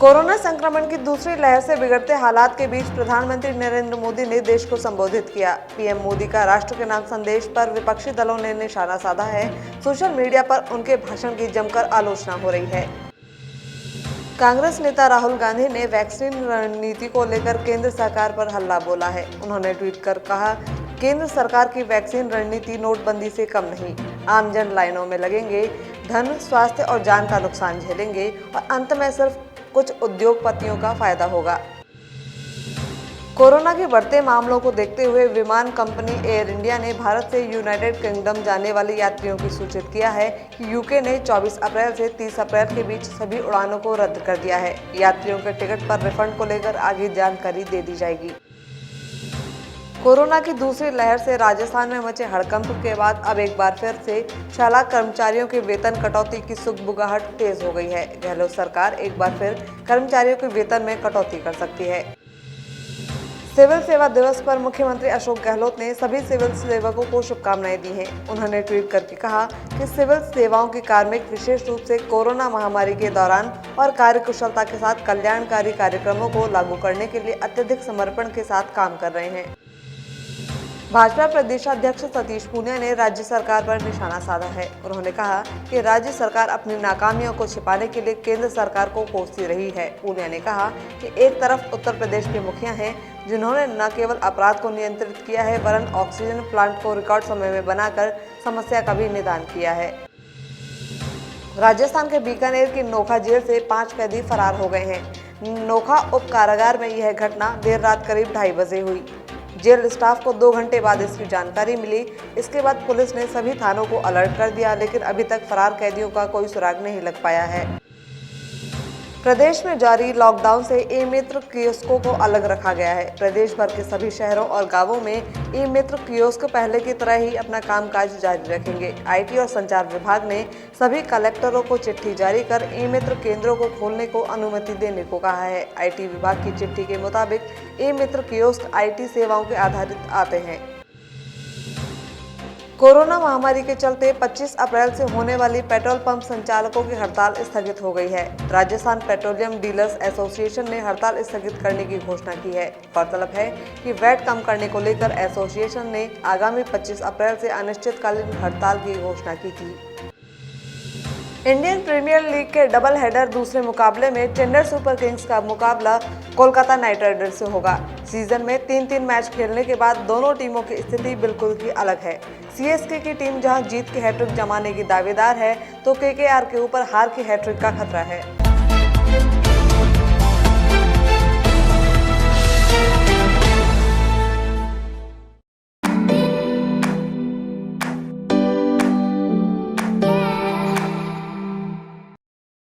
Corona संक्रमण की दूसरी लहर से बिगड़ते हालात के बीच प्रधानमंत्री नरेंद्र मोदी ने देश को संबोधित किया। पीएम मोदी का राष्ट्र के नाम संदेश पर विपक्षी दलों ने निशाना साधा है। सोशल मीडिया पर उनके भाषण की जमकर आलोचना हो रही है। कांग्रेस नेता राहुल गांधी ने वैक्सीन रणनीति को लेकर केंद्र सरकार पर हल्ला बोला है। उन्होंने ट्वीट कर कहा, केंद्र सरकार की वैक्सीन रणनीति नोटबंदी से कम नहीं। आमजन लाइनों में लगेंगे, धन, स्वास्थ्य और जान का नुकसान झेलेंगे और अंत में सिर्फ कुछ उद्योगपतियों का फायदा होगा। कोरोना के बढ़ते मामलों को देखते हुए विमान कंपनी एयर इंडिया ने भारत से यूनाइटेड किंगडम जाने वाले यात्रियों की सूचित किया है कि यूके ने 24 अप्रैल से 30 अप्रैल के बीच सभी उड़ानों को रद्द कर दिया है। यात्रियों के टिकट पर रिफंड को लेकर आगे जानकारी दे दी जाएगी। कोरोना की दूसरी लहर से राजस्थान में मचे हड़कंप के बाद अब एक बार फिर से शाला कर्मचारियों के वेतन कटौती की सुगबुगाहट तेज हो गई है। गहलोत सरकार एक बार फिर कर्मचारियों के वेतन में कटौती कर सकती है। सिविल सेवा दिवस पर मुख्यमंत्री अशोक गहलोत ने सभी सिविल सेवकों को शुभकामनाएं दी हैं। उन्होंने ट्वीट करके कहा कि सिविल सेवाओं के कार्मिक विशेष रूप से कोरोना महामारी के दौरान और कार्यकुशलता के साथ कल्याणकारी कार्यक्रमों को लागू करने के लिए अत्यधिक समर्पण के साथ काम कर रहे हैं। भाजपा प्रदेशाध्यक्ष सतीश पूनिया ने राज्य सरकार पर निशाना साधा है। उन्होंने कहा कि राज्य सरकार अपनी नाकामियों को छिपाने के लिए केंद्र सरकार को कोसती रही है। पूनिया ने कहा कि एक तरफ उत्तर प्रदेश के मुखिया हैं जिन्होंने न केवल अपराध को नियंत्रित किया है वरन ऑक्सीजन प्लांट को रिकॉर्ड समय में बनाकर समस्या का भी निदान किया है। राजस्थान के बीकानेर की नोखा जेल से 5 कैदी फरार हो गए हैं। नोखा उप कारागार में यह घटना देर रात करीब 2:30 बजे हुई। जेल स्टाफ को 2 घंटे बाद इसकी जानकारी मिली। इसके बाद पुलिस ने सभी थानों को अलर्ट कर दिया, लेकिन अभी तक फरार कैदियों का कोई सुराग नहीं लग पाया है। प्रदेश में जारी लॉकडाउन से ई-मित्र कियोस्कों को अलग रखा गया है। प्रदेश भर के सभी शहरों और गांवों में ई-मित्र कियोस्क पहले की तरह ही अपना कामकाज जारी रखेंगे। आईटी और संचार विभाग ने सभी कलेक्टरों को चिट्ठी जारी कर ई-मित्र केंद्रों को खोलने को अनुमति देने को कहा है। आईटी विभाग की चिट्ठी के मुताबिक ई-मित्र कियोस्क आईटी सेवाओं के आधारित आते हैं। कोरोना महामारी के चलते 25 अप्रैल से होने वाली पेट्रोल पंप संचालकों की हड़ताल स्थगित हो गई है। राजस्थान पेट्रोलियम डीलर्स एसोसिएशन ने हड़ताल स्थगित करने की घोषणा की है। गौरतलब है कि वैट कम करने को लेकर एसोसिएशन ने आगामी 25 अप्रैल से अनिश्चितकालीन हड़ताल की घोषणा की थी। इंडियन प्रीमियर लीग के डबल हेडर दूसरे मुकाबले में चेन्नई सुपर किंग्स का मुकाबला कोलकाता नाइट राइडर्स से होगा। सीजन में 3-3 मैच खेलने के बाद दोनों टीमों की स्थिति बिल्कुल ही अलग है। सीएसके की टीम जहां जीत की हैट्रिक जमाने की दावेदार है, तो केकेआर के ऊपर हार की हैट्रिक का खतरा है।